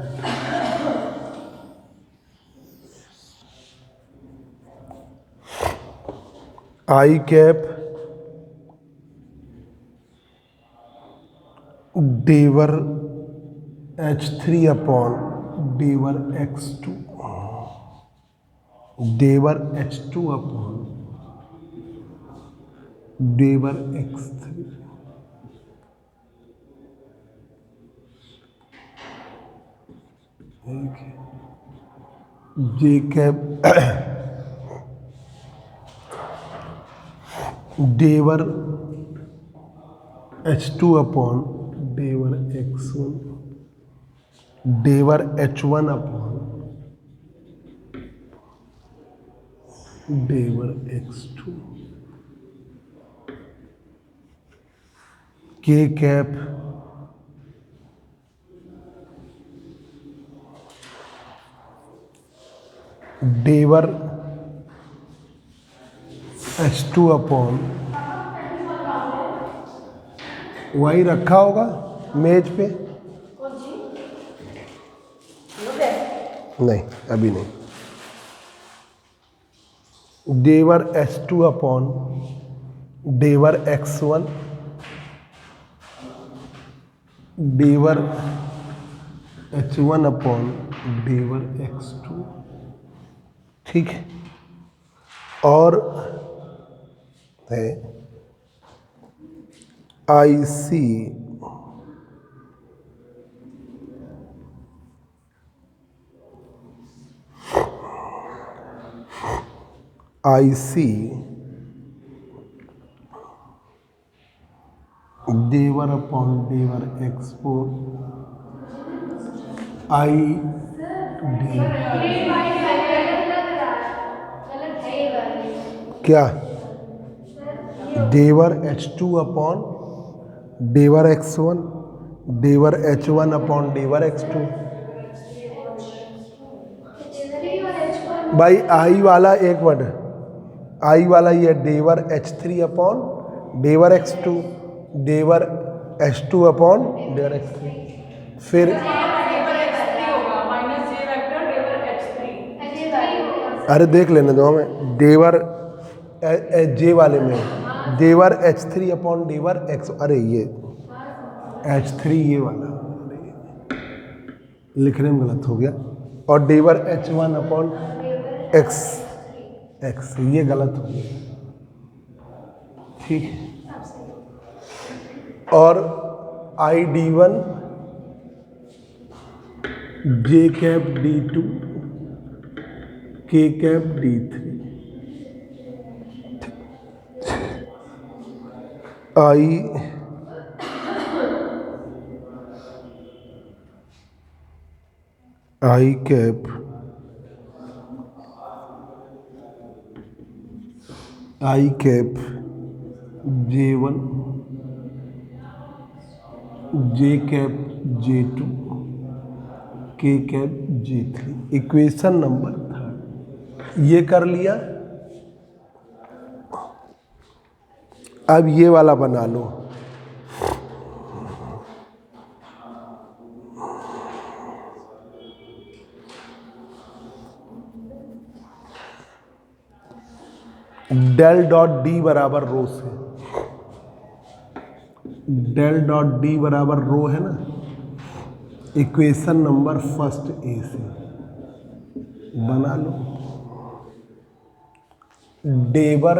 आई कैप डेवर H3 अपॉन डेवर X2 डेवर H2 अपॉन डेवर X3, जे कैप डेवर H2 अपॉन डेवर X1 डेवर H1 अपॉन डेवर x2 k कैप डेवर h2 अपॉन, वही रखा होगा मेज पे? कौन सी लोग है? नहीं, अभी नहीं। डेवर h2 अपॉन डेवर x1 डेवर h1 अपॉन डेवर x2, ठीक है। और है IC डेवर अपॉन डेवर x4 I क्या डेवर h2 अपॉन डेवर x1 डेवर h1 अपॉन डेवर x2। भाई आई वाला एक वर्ड, आई वाला ये डेवर h3 अपॉन डेवर x2 डेवर h2 अपॉन डेवर x3, फिर अरे देख लेने दो हमें। डेवर जे वाले में डेवर h3 अपॉन डेवर x, अरे ये h3 ये वाला लिखने में गलत हो गया, और डेवर h1 अपॉन x ये गलत हो गया, ठीक है। और ID1 J cap D2 K cap D3 I cap J1 J cap J2 K cap J3, equation number 3 ये कर लिया। अब ये वाला बना लो, डेल डॉट डी बराबर रो से, डेल डॉट डी बराबर रो है ना, इक्वेशन नंबर फर्स्ट ए से बना लो। डेवर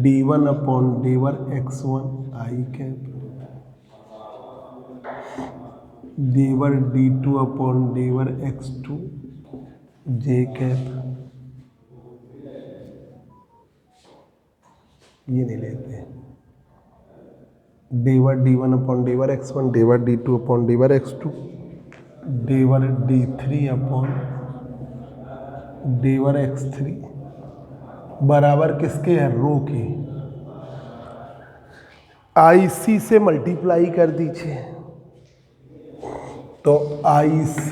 D1 अपॉन डेवर x1 I कैप डेवर D2 अपॉन डेवर x2 J कैप, ये नहीं लेते। डेवर D1 अपॉन डेवर x1 डेवर D2 अपॉन डेवर x2 डेवर D3 अपॉन डेवर x3 बराबर किसके है? रो के। IC से मल्टीप्लाई कर दीजिए, तो IC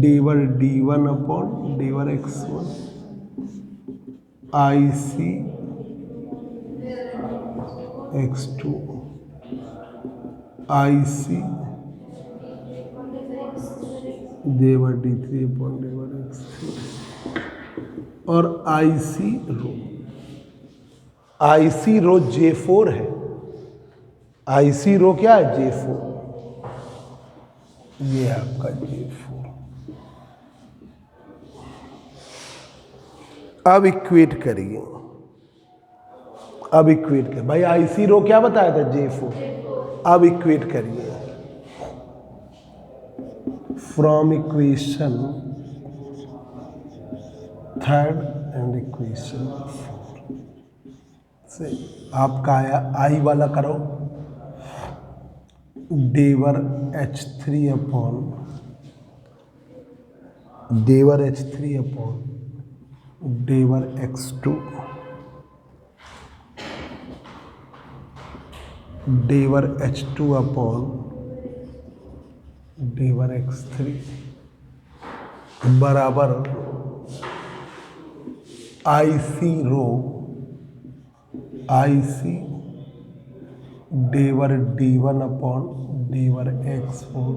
डेवर D1 अपॉन डेवर x1 IC x2 IC डेवर D3 अपॉन डेवर x3 और IC रो J4 है। IC रो क्या है? J4, ये है आपका J4। अब इक्वेट करिए, भाई IC रो क्या बताया था? J4। अब इक्वेट करिए, from equation third and equation से आपका आया आई वाला करो, डेवर H3 अपॉन डेवर H3 अपॉन डेवर X2 डेवर H2 अपॉन डेवर X3 बराबर IC रो IC डेवर D1 अपॉन डेवर X4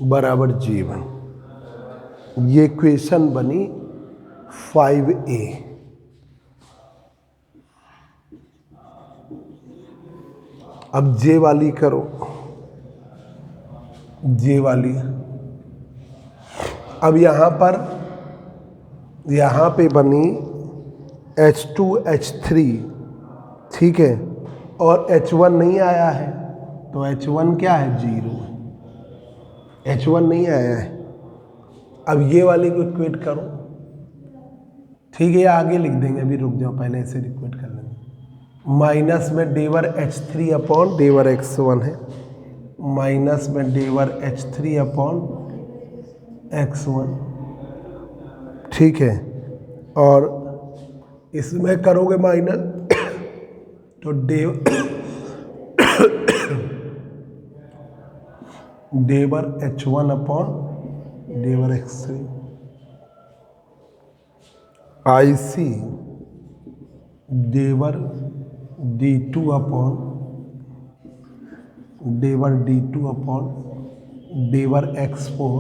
बराबर J1 ये क्वेश्चन बनी 5A। अब J वाली करो, J वाली। अब यहाँ पे बनी H2H3, ठीक है, और H1 नहीं आया है, तो H1 क्या है? 0। H1 नहीं आया है। अब ये वाले को इक्वेट करो, ठीक है, या आगे लिख देंगे, अभी रुक जाओ, पहले ऐसे इक्वेट कर लेंगे। माइनस में डेवर H3 अपॉन डेवर X1 है, माइनस में डेवर H3 अपॉन X1, ठीक है, और इसमें करोगे माइनस तो डेवर H1 अपॉन डेवर X3 IC डेवर D2 अपॉन डेवर D2 अपॉन डेवर X4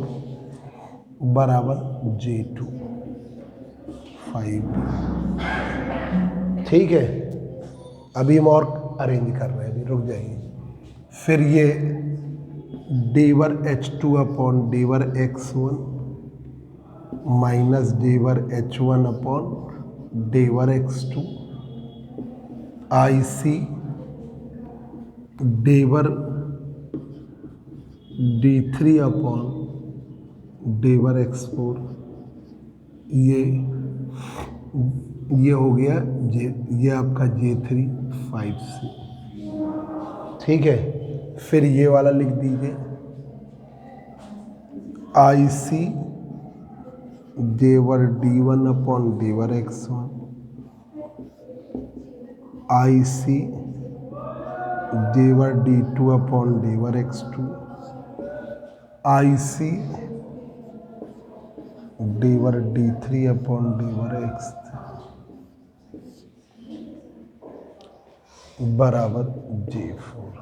बराबर J2 5। ठीक है, अभी हम और अरेंज कर रहे हैं, अभी रुक जाइए। फिर ये डेवर H2 अपॉन डेवर X1 माइनस डेवर H1 अपॉन डेवर X2 IC डेवर D3 अपॉन डेवर X4, ये हो गया ये आपका J3 5C। ठीक है, फिर ये वाला लिख दीजिए IC डेवर D1 अपॉन डेवर X1 IC डेवर D2 अपॉन डेवर X2 IC डेवर D3 अपॉन डेवर X3 बराबर J4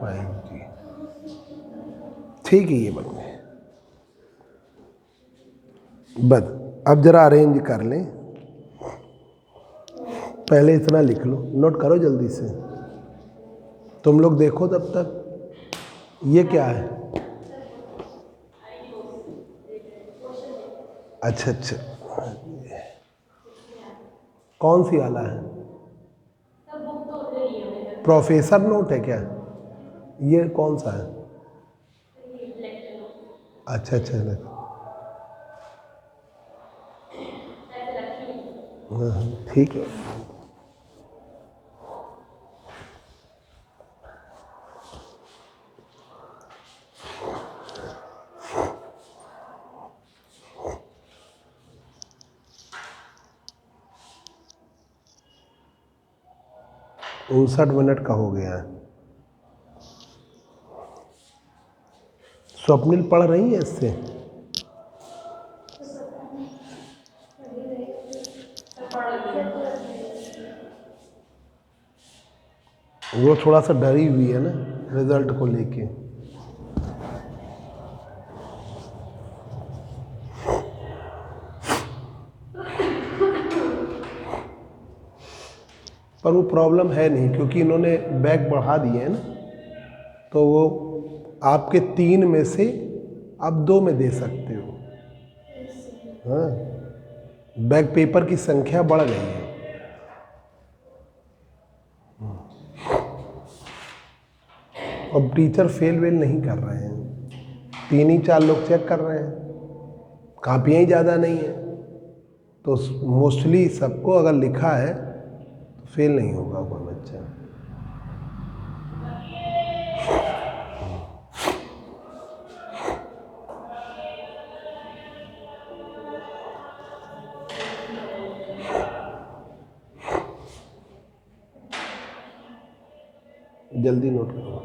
5G। ठीक है, ये बन गए। बस अब जरा अरेंज कर लें, पहले इतना लिख लो, नोट करो जल्दी से, तुम लोग देखो तब तक। ये क्या है? अच्छा, कौन सी वाला है? प्रोफेसर नोट है क्या? ये कौन सा है? अच्छा, ठीक है। उनसठ मिनट का हो गया है। स्वप्निल पढ़ रही है इससे? वो थोड़ा सा डरी हुई है ना रिजल्ट को लेके। पर वो प्रॉब्लम है नहीं, क्योंकि इन्होंने बैग बढ़ा दिए हैं ना, तो वो आपके 3 में से आप 2 में दे सकते हो। हाँ, बैग पेपर की संख्या बढ़ गई है। अब टीचर फेल वेल नहीं कर रहे हैं, 3 ही 4 लोग चेक कर रहे हैं, कापियाँ ही ज़्यादा नहीं है, तो मोस्टली सबको अगर लिखा है तो फेल नहीं होगा कोई बच्चा। जल्दी नोट करो।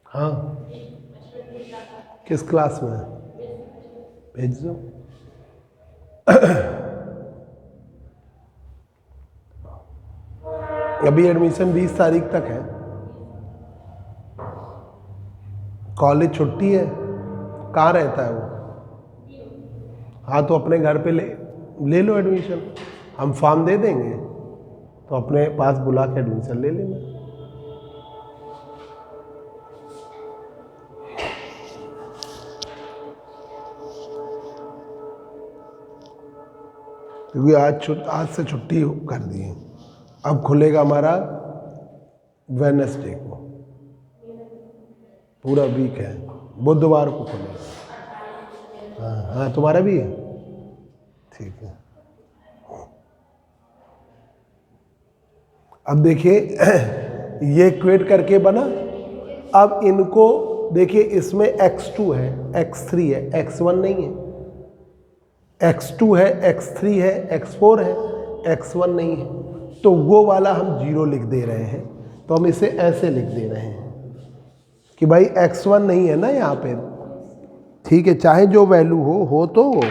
हाँ, किस क्लास में? भेज दो। अभी एडमिशन 20 तारीख तक है। कॉलेज छुट्टी है। कहाँ रहता है वो? हाँ, तो अपने घर पे ले लो एडमिशन। हम फॉर्म दे देंगे, तो अपने पास बुला के एडमिशन ले लेना। क्योंकि आज से छुट्टी कर दी है। अब खुलेगा हमारा वेडनेसडे को, पूरा वीक है, बुधवार को खुलेगा। हाँ हाँ, तुम्हारा भी है, ठीक है। अब देखिए ये इक्वेट करके बना। अब इनको देखिए, इसमें x2 है, x3 है, x1 नहीं है, x2 है, x3 है, x4 है, x1 नहीं है, तो वो वाला हम 0 लिख दे रहे हैं। तो हम इसे ऐसे लिख दे रहे हैं कि भाई x1 नहीं है ना यहाँ पे, ठीक है, चाहे जो वैल्यू हो तो हो।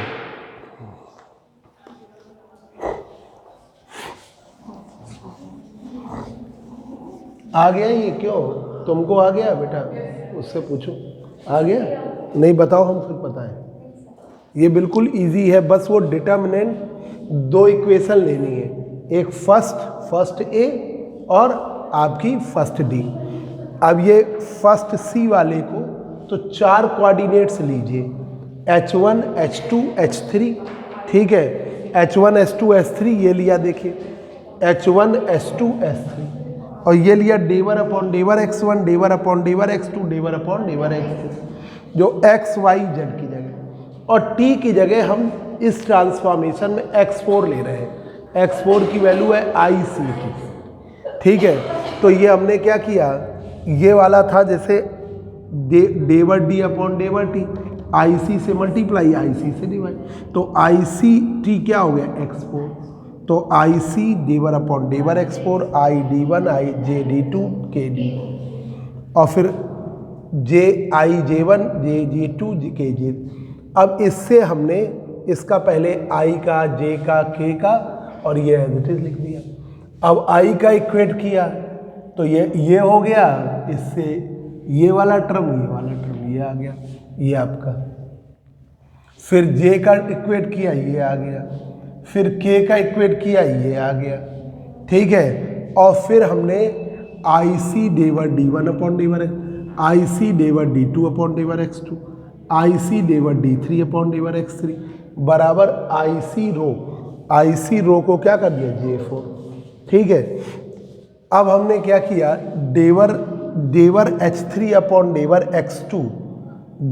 आ गया ये? क्यों, तुमको आ गया बेटा? उससे पूछो, आ गया? नहीं बताओ, हम खुद बताएं। ये बिल्कुल इजी है, बस वो डिटर्मिनेंट 2 इक्वेशन लेनी है, एक फर्स्ट ए और आपकी फर्स्ट डी। अब ये फर्स्ट सी वाले को तो 4 कोऑर्डिनेट्स लीजिए, h1 h2 h3, ठीक है। h1 h2 h3 ये लिया, देखिए h1 h2 h3, और ये लिया डेवर अपॉन डेवर x1, डेवर अपॉन डेवर x2, डेवर अपॉन डेवर x3, जो x y z की जगह, और t की जगह हम इस ट्रांसफॉर्मेशन में x4 ले रहे हैं। x4 की वैल्यू है IC2, ठीक है। तो ये हमने क्या किया, ये वाला था जैसे डेवर डी अपॉन डेवर टी, IC से मल्टीप्लाई IC से डिवाइड, तो IC क्या हो गया x4, तो IC डेवर अपॉन डेवर x4, I D1 I J D2 K D, और फिर J I J1 J J2 K J। अब इससे हमने इसका पहले I का, J का, K का, और ये एज इट इज लिख दिया। अब I का इक्वेट किया तो ये हो गया, इससे ये वाला टर्म ये आ गया, ये आपका। फिर J का इक्वेट किया, ये आ गया। फिर K का इक्वेट किया, ये आ गया, ठीक है। और फिर हमने IC डेवर D1 अपॉन डेवर IC डेवर D2 अपॉन डेवर x2, IC डेवर D3 अपॉन डेवर x3 बराबर IC रो को क्या कर दिया, J4, ठीक है। अब हमने क्या किया, डेवर H3 अपॉन डेवर x2,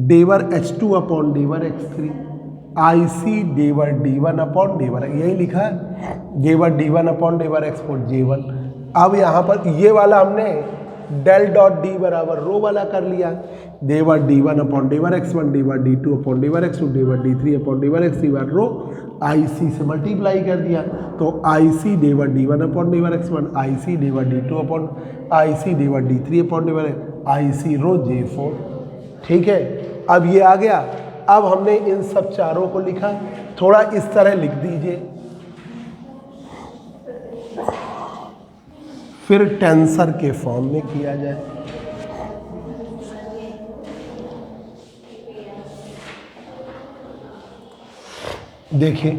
डेवर H2 अपॉन डेवर x3, IC डेवर D1 अपॉन डेवर, यही लिखा है, डेवर D1 अपॉन डेवर x4 J1। अब यहाँ पर ये वाला हमने डेल डॉट डी बराबर रो वाला कर लिया, डेवर D1 अपॉन डेवर x1, डेवर D2 अपॉन डेवर x2, डेवर D3 अपॉन डेवर x3 बार रो IC से मल्टीप्लाई कर दिया, तो IC डेवर D1 अपॉन डेवर x1, IC डेवर D2 अपॉन IC डेवर D3 अपॉन डेवर IC रो J4, ठीक है। अब ये आ गया। अब हमने इन सब चारों को लिखा, थोड़ा इस तरह लिख दीजिए, फिर टेंसर के फॉर्म में किया जाए। देखिए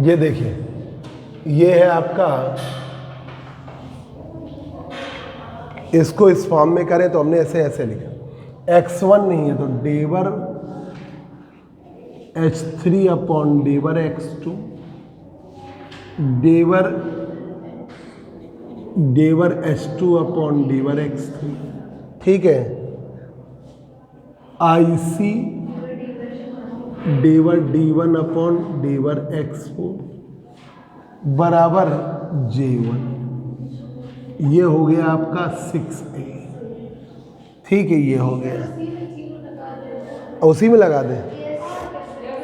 ये देखिए, ये है आपका, इसको इस फॉर्म में करें तो हमने ऐसे लिखा, x1 नहीं है तो डेवर H3 अपॉन डेवर x2, डेवर H2 अपॉन डेवर x3, ठीक है, आई सी डेवर D1 अपॉन डेवर x4 बराबर J1। ये हो गया आपका 6A। ठीक है, ये हो गया, उसी में लगा दें।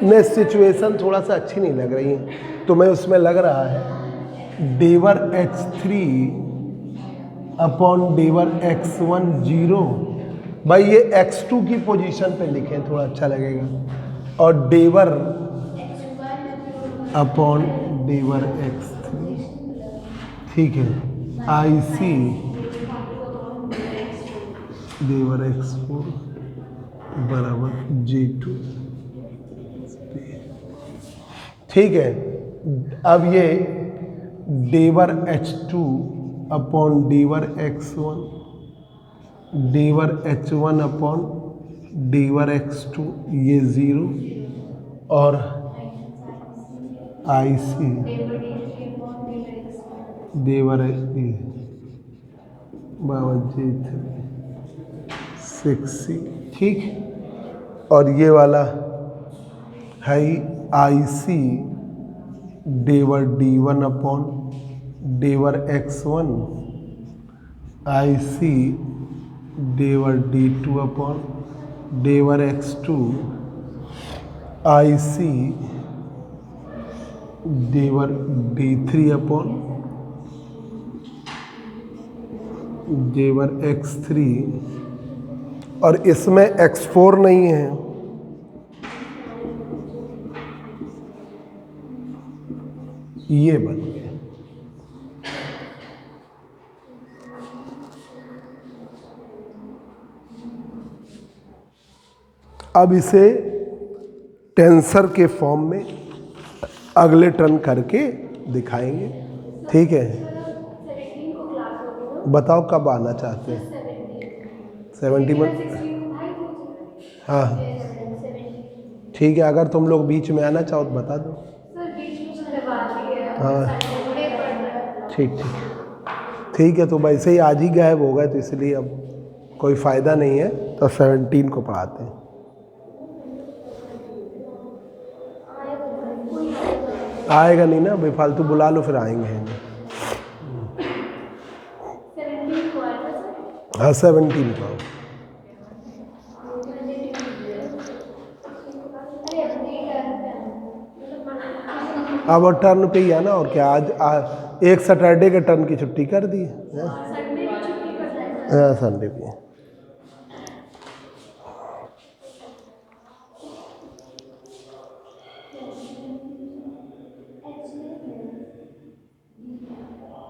नहीं, सिचुएशन थोड़ा सा अच्छी नहीं लग रही है, तो मैं उसमें लग रहा है डेवर H3 अपॉन डेवर x1 0। भाई ये x2 की पोजीशन पे लिखें, थोड़ा अच्छा लगेगा, और डेवर अपॉन डेवर x3। ठीक है, आई सी डेवर x4 बराबर J2। ठीक है, अब ये डेवर H2 अपॉन डेवर x1 डेवर H1 अपॉन डेवर x2 ये 0, और आई सी डेवर बाबा J3 6C। ठीक, और ये वाला है आई सी डेवर D1 अपॉन डेवर x1 आई सी डेवर D2 अपॉन डेवर x2 आई सी डेवर D3 अपॉन डेवर x3, और इसमें x4 नहीं है, ये बन गया। अब इसे टेंसर के फॉर्म में अगले टर्न करके दिखाएंगे। ठीक है, 17 को क्लास होगी। बताओ कब आना चाहते हैं? 70 में, हाँ ठीक है, अगर तुम लोग बीच में आना चाहो तो बता दो। सर बीच में करवाती है, हाँ संडे पड़ रहा है। ठीक ठीक है, तो वैसे ही आज ही गायब हो गए, तो इसलिए अब कोई फ़ायदा नहीं है, तो 17 को पढ़ाते हैं। आएगा नहीं ना, बेफालतू बुला लो, फिर आएंगे। 17 को आया था सर। हाँ 17 को। अरे अपने घर पे अब टर्न पे ही आना, और क्या, आज एक सैटरडे के टर्न की छुट्टी कर दी है। संडे की छुट्टी कर रहे हैं। हाँ संडे पे।